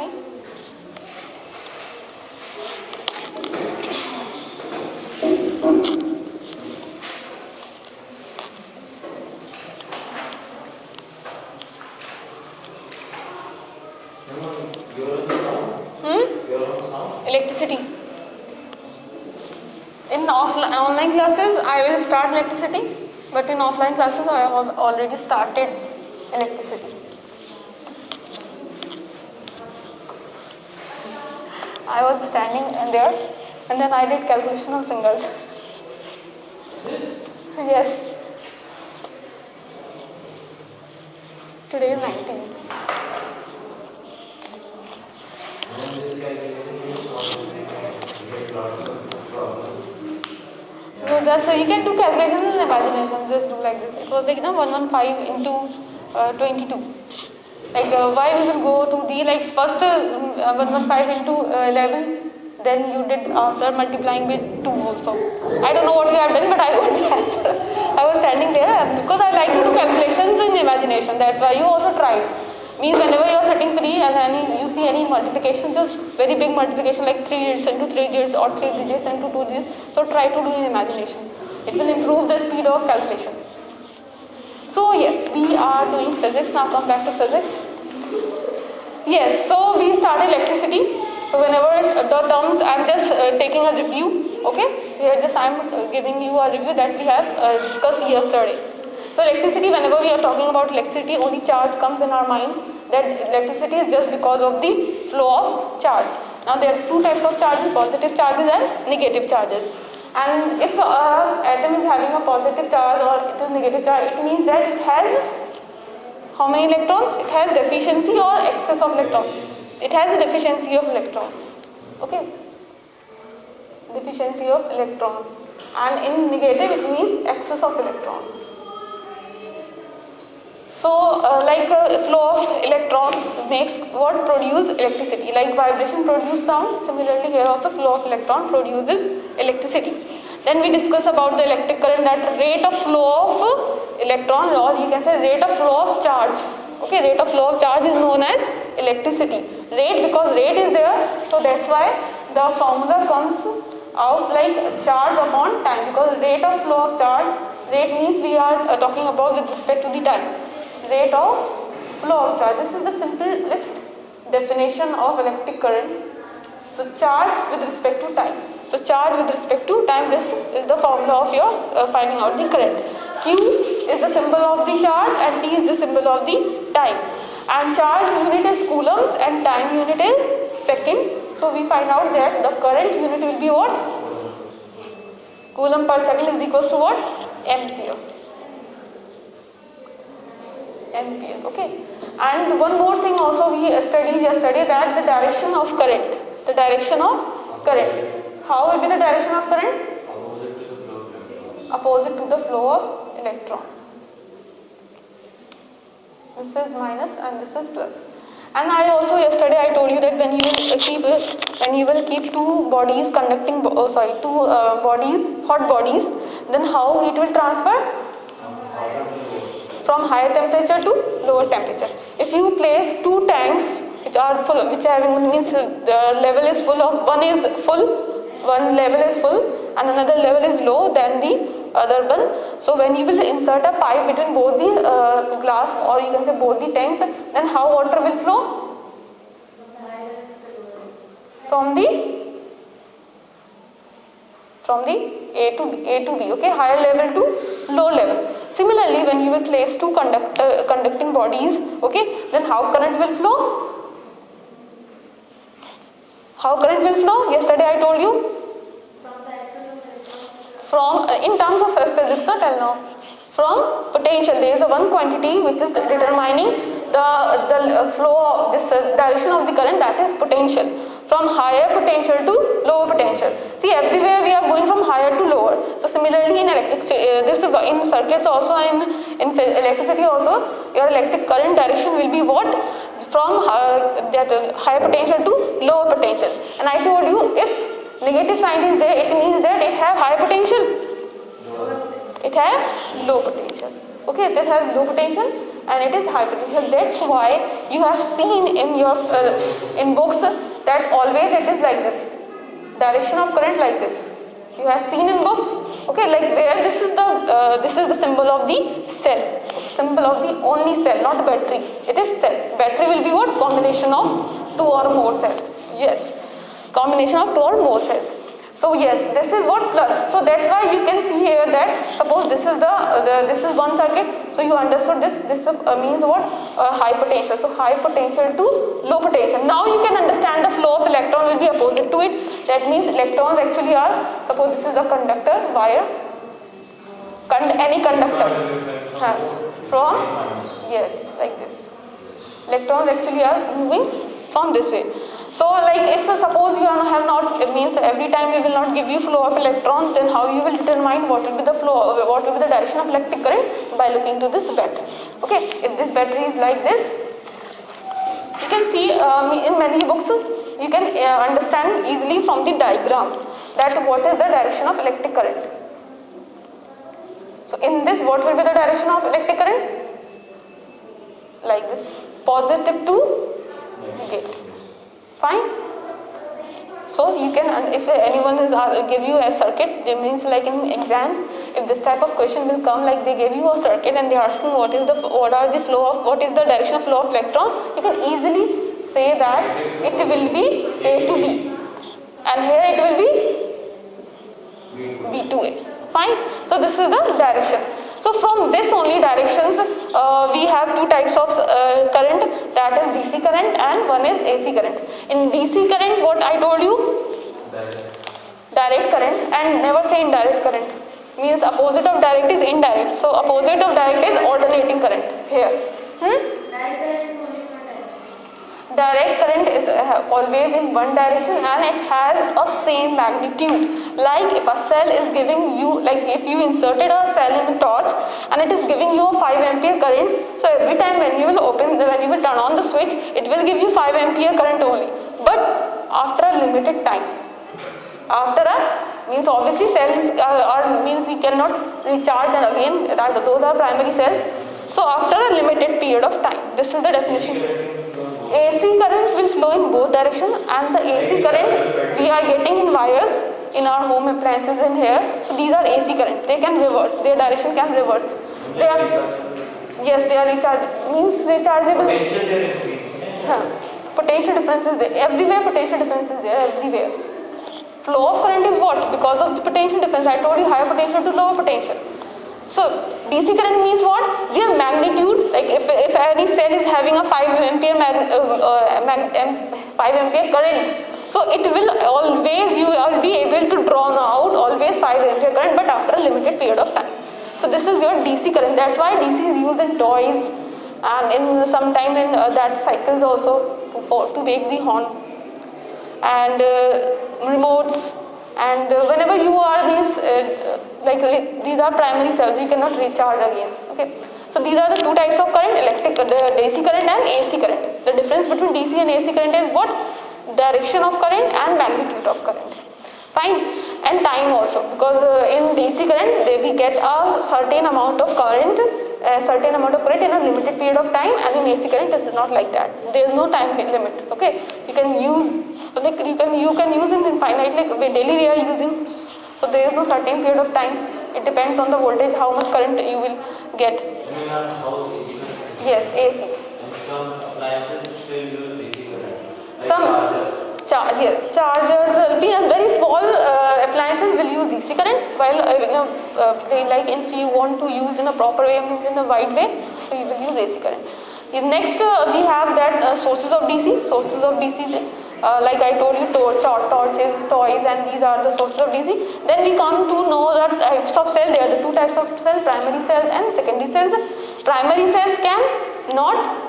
me? Electricity. In online classes, I will start electricity, but in offline classes, I have already started electricity. I was standing there, and then I did calculation on fingers. Yes. Today is 19th. No, just you can do calculations in imagination. Just do like this. It was like 115 into 22. Like why we will go to the first 115 into 11. Then you did after multiplying with 2 also. I don't know what you have done, but I got the answer. I was standing there because I like to do calculations in imagination. That's why you also try. Means whenever you are sitting free and you see any multiplication, just very big multiplication like 3 digits into 3 digits or 3 digits into 2 digits, so try to do in imagination. It will improve the speed of calculation. So yes, we are doing physics. Now come back to physics. Yes, so we started electricity. So whenever the terms, I'm just taking a review. Okay, here just I'm giving you a review that we have discussed yesterday. So electricity, whenever we are talking about electricity, only charge comes in our mind. That electricity is just because of the flow of charge. Now there are two types of charges, positive charges and negative charges. And if an atom is having a positive charge or it is negative charge, it means that it has how many electrons? It has deficiency or excess of electrons. It has a deficiency of electron. Okay? Deficiency of electron. And in negative it means excess of electron. So like a flow of electron makes what? Produce electricity. Like vibration produce sound, similarly here also flow of electron produces electricity. Then we discuss about the electric current, that rate of flow of electron, or you can say rate of flow of charge. Okay, rate of flow of charge is known as electricity. Rate, because rate is there, so that's why the formula comes out like charge upon time, because rate of flow of charge, rate means we are talking about with respect to the time. Rate of flow of charge. This is the simplest definition of electric current. So charge with respect to time. So charge with respect to time, this is the formula of your finding out the current. Q is the symbol of the charge and T is the symbol of the time. And charge unit is coulombs and time unit is second. So we find out that the current unit will be what? Coulomb per second is equals to what? Ampere. Ampere. Okay. And one more thing also we studied yesterday, that the direction of current. The direction of current. How will be the direction of current? Opposite to the flow of electron. This is minus and this is plus. And I also yesterday I told you that when you will keep two bodies conducting, bodies, hot bodies, then how heat will transfer? From higher temperature to lower temperature. If you place two tanks which are full, which having means the level is full of, one is full, one level is full and another level is low than the other one. So when you will insert a pipe between both the glass, or you can say both the tanks, then how water will flow? From the A to B, okay, higher level to low level. Similarly, when you will place two conducting bodies, okay, then how current will flow? How current will flow? Yesterday I told you. From in terms of physics, not tell now. From potential, there is a one quantity which is determining the flow of this direction of the current, that is potential. From higher potential to lower potential. See, everywhere we are going from higher to lower. So similarly in in circuits also, in electricity also, your electric current direction will be what? From that higher potential to lower potential. And I told you, if negative sign is there, it means that it have high potential. It has low potential. Okay, if it has low potential, and it is high potential. That's why you have seen in your in books that always it is like this, direction of current like this. You have seen in books, okay, like where this is the symbol of the cell, symbol of the only cell, not battery. It is cell. Battery will be what? Combination of two or more cells. Yes, combination of two or more cells. So yes, this is what plus. So that's why you can see here that suppose this is this is one circuit. So you understood this. This means what? High potential. So high potential to low potential. Now you can understand the flow of electron will be opposite to it. That means electrons actually are. Suppose this is a conductor wire. Any conductor from yes, like this. Electrons actually are moving from this way. So like if suppose you have not, it means every time we will not give you flow of electrons, then how you will determine what will be the flow, what will be the direction of electric current? By looking to this battery. Okay, if this battery is like this, you can see in many books you can understand easily from the diagram that what is the direction of electric current. So in this, what will be the direction of electric current? Like this, positive to gate. Fine. So you can, if anyone is give you a circuit, it means like in exams, if this type of question will come, like they give you a circuit and they are asking what is the direction of flow of electron, you can easily say that it will be A to B, and here it will be B to A. Fine. So this is the direction. So from this only directions, we have two types of current, that is DC current and one is AC current. In DC current, what I told you? Direct current, and never say indirect current. Means opposite of direct is indirect. So opposite of direct is alternating current here. Direct current is always in one direction and it has a same magnitude. Like if a cell is giving you, like if you inserted a cell in the torch and it is giving you a 5 ampere current, so every time when you will turn on the switch, it will give you 5 ampere current only. But after a limited time, means obviously cells means you cannot recharge, and again those are primary cells. So after a limited period of time, this is the definition. AC current will flow in both directions, and the AC current we are getting in wires in our home appliances in here. So these are AC current. They can reverse. Their direction can reverse. They are rechargeable. Means rechargeable. Potential difference is there. Everywhere potential difference is there. Everywhere. Flow of current is what? Because of the potential difference. I told you higher potential to lower potential. So DC current means what? Their magnitude, like if any cell is having a 5 ampere 5 ampere current, so it will always, you will be able to draw out always 5 ampere current, but after a limited period of time. So this is your DC current. That's why DC is used in toys and in sometime in that cycles also to make the horn and remotes. And whenever you are these are primary cells, you cannot recharge again. Okay, so these are the two types of current: DC current and AC current. The difference between DC and AC current is what? Direction of current and magnitude of current. Fine. And time also, because in DC current we get a certain amount of current, in a limited period of time, and in AC current it is not like that. There is no time limit. Okay, you can use it infinitely. Like daily we are using, so there is no certain period of time. It depends on the voltage, how much current you will get. Yes, AC. And some appliances still use DC current. Like chargers, very small appliances will use DC current, while like if you want to use in a proper way, in a wide way, so you will use AC current. Next we have that sources of DC. Like I told you, torches, toys, and these are the sources of DC. Then we come to know the types of cells. There are the two types of cells: primary cells and secondary cells. Primary cells can not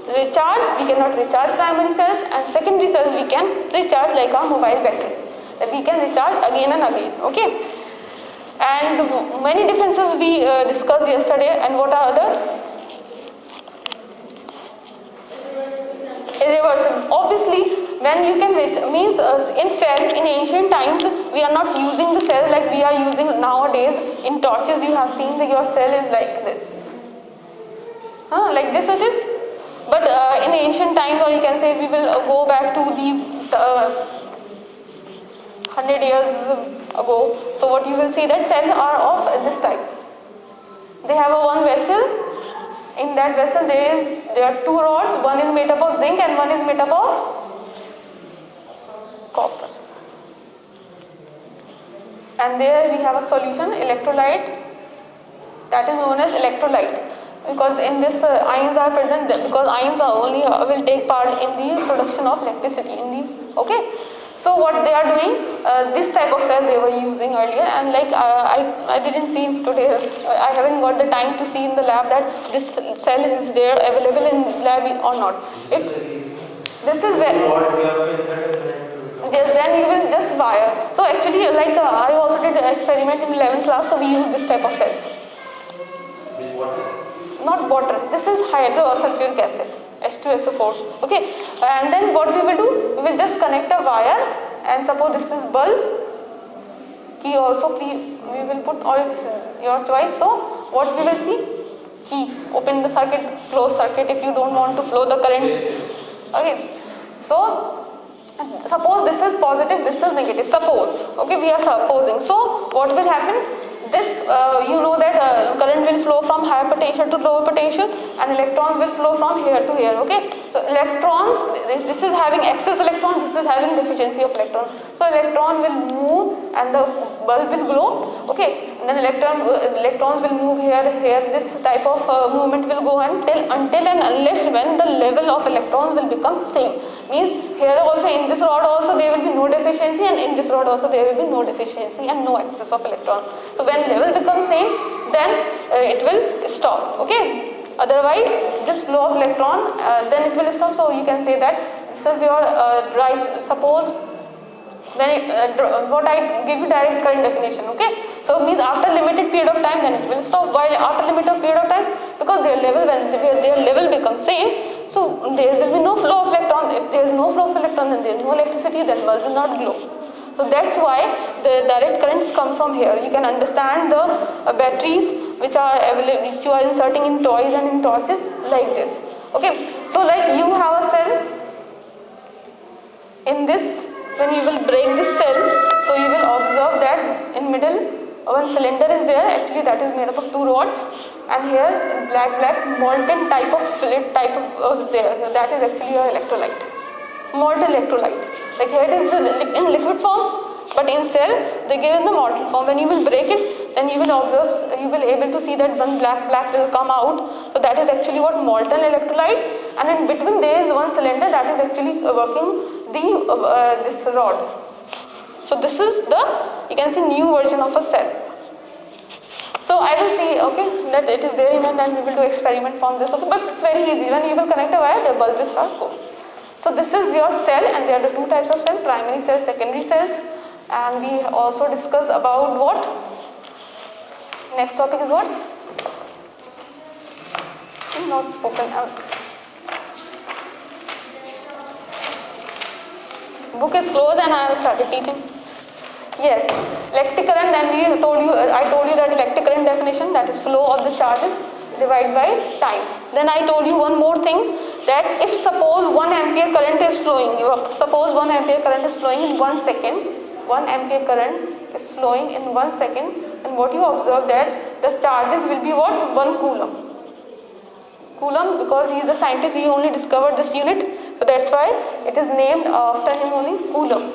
recharge, we cannot recharge primary cells, and secondary cells we can recharge, like our mobile battery, that we can recharge again and again. Okay, and many differences we discussed yesterday. And what are other? Irreversible. Obviously, when you can means in ancient times we are not using the cell like we are using nowadays. In torches you have seen that your cell is like this. Like this it is. But in ancient times, or you can say we will go back to the 100 years ago. So what you will see that cells are of this type. They have a one vessel. In that vessel there are two rods. One is made up of zinc and one is made up of copper. And there we have a solution, electrolyte, that is known as electrolyte, because in this ions are present, because ions are only will take part in the production of electricity okay. So what they are doing, this type of cell they were using earlier, and like I didn't see today, I haven't got the time to see in the lab that this cell is there available in lab or not. If this is where yes, then you will just wire. So actually, like I also did an experiment in 11th class, so we use this type of cells. With water? Not water. This is hydrosulfuric acid, H2SO4. Okay, and then what we will do? We will just connect a wire, and suppose this is bulb. Key also we will put, or it's your choice. So what we will see? Key. Open the circuit, close circuit if you don't want to flow the current. Okay. So suppose this is positive, this is negative. Suppose, okay, we are supposing. So what will happen? This you know that current will flow from higher potential to lower potential, and electrons will flow from here to here. Okay, so electrons, this is having excess electron, this is having deficiency of electron. So electron will move and the bulb will glow. Okay, and then electrons will move here. This type of movement will go until and unless when the level of electrons will become same. Means here also, in this rod also there will be no deficiency, and in this rod also there will be no deficiency and no excess of electron. So when level becomes same, then it will stop. Okay, otherwise this flow of electron then it will stop. So you can say that this is your suppose when what I give you direct current definition. Okay, so means after limited period of time then it will stop. While after limited period of time, because their level, when their level becomes same, so there will be no flow of electron. If there is no flow of electron, then there is no electricity, then bulb will not glow. So that's why the direct currents come from here. You can understand the batteries which are available, which you are inserting in toys and in torches like this. Okay, so like you have a cell in this. When you will break this cell, so you will observe that in middle one cylinder is there. Actually that is made up of two rods, and here black molten type of solid type of is there. That is actually your electrolyte, molten electrolyte. Like here it is in liquid form, but in cell they give in the molten form. When you will break it, then you will observe, you will able to see that one black will come out. So that is actually what molten electrolyte, and in between there is one cylinder that is actually working this rod. So this is the, you can see, new version of a cell. So I will see, okay, that it is there, and then we will do experiment from this. Okay, but it's very easy. When you will connect a wire, the bulb will start going. So this is your cell, and there are the two types of cell: primary cells, secondary cells. And we also discuss about what? Next topic is what? Not open out. Book is closed and I have started teaching. Yes, electric current, and I told you that electric current definition, that is flow of the charges divided by time. Then I told you one more thing, that if suppose 1 ampere current is flowing, suppose 1 ampere current is flowing in 1 second, 1 ampere current is flowing in 1 second, and what you observe that the charges will be what? 1 coulomb. Coulomb, because he is the scientist, he only discovered this unit, so that's why it is named after him only, Coulomb,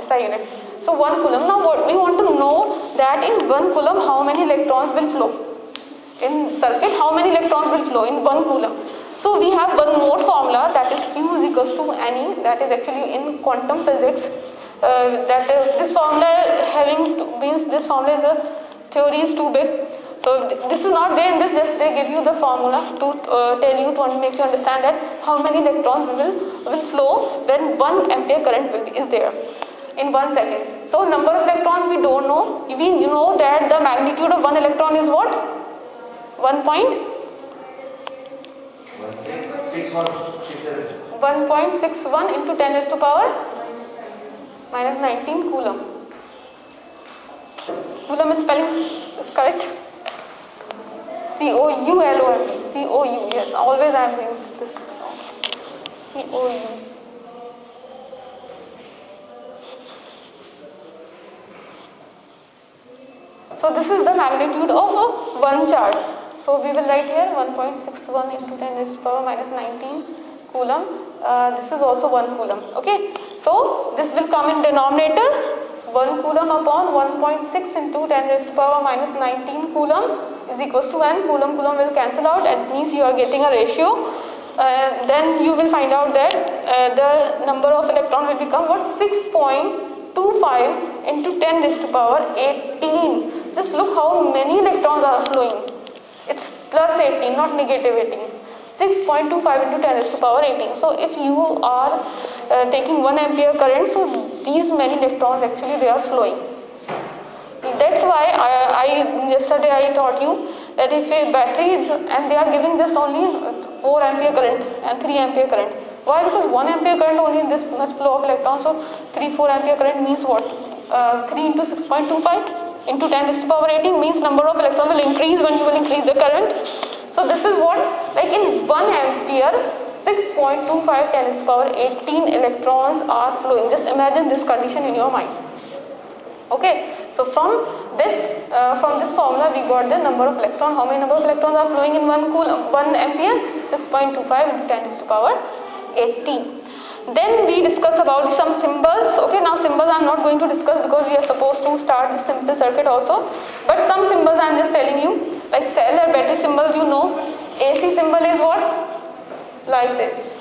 SI unit. So 1 coulomb. Now what we want to know, that in 1 coulomb how many electrons will flow. In circuit, how many electrons will flow in 1 coulomb. So we have one more formula, that is Q is equals to Ne, that is actually in quantum physics. This formula means this formula is theory is too big. So this is not there in this, just they give you the formula to tell you, to make you understand that how many electrons will flow when 1 ampere current is there in 1 second. So number of electrons we don't know. You know that the magnitude of 1 electron is what? 1.61 into 10 raised to power minus 19 coulomb. Coulomb spelling is correct. COULOMB. COU. Yes, always I am doing this. COU. So this is the magnitude of one charge. So we will write here 1.61 into 10 raised to the power minus 19 coulomb. This is also 1 coulomb. Okay. So this will come in denominator. 1 coulomb upon 1.6 into 10 raised to the power minus 19 coulomb is equals to 1. Coulomb will cancel out. It means you are getting a ratio. Then you will find out that the number of electron will become what? 6.25 into 10 raised to the power 18. Just look how many electrons are flowing. It's plus 18, not negative 18. 6.25 into 10 raised to the power 18. So if you are taking 1 ampere current, so these many electrons actually they are flowing. That's why yesterday I taught you that if a battery is, and they are giving just only 4 ampere current and 3 ampere current. Why? Because 1 ampere current only this much flow of electrons. So 4 ampere current means what? 3 into 6.25 into 10 raised to the power 18 means number of electrons will increase when you will increase the current. So this is what, like in 1 ampere, 6.25 10 raised to the power 18 electrons are flowing. Just imagine this condition in your mind. Okay, so from this formula we got the number of electrons. How many number of electrons are flowing in 1 ampere? 6.25 into 10 raised to the power 18. Then we discuss about some symbols. Okay, now symbols I am not going to discuss because we are supposed to start this simple circuit also. But some symbols I am just telling you, like cell or battery symbols, you know. AC symbol is what? Like this.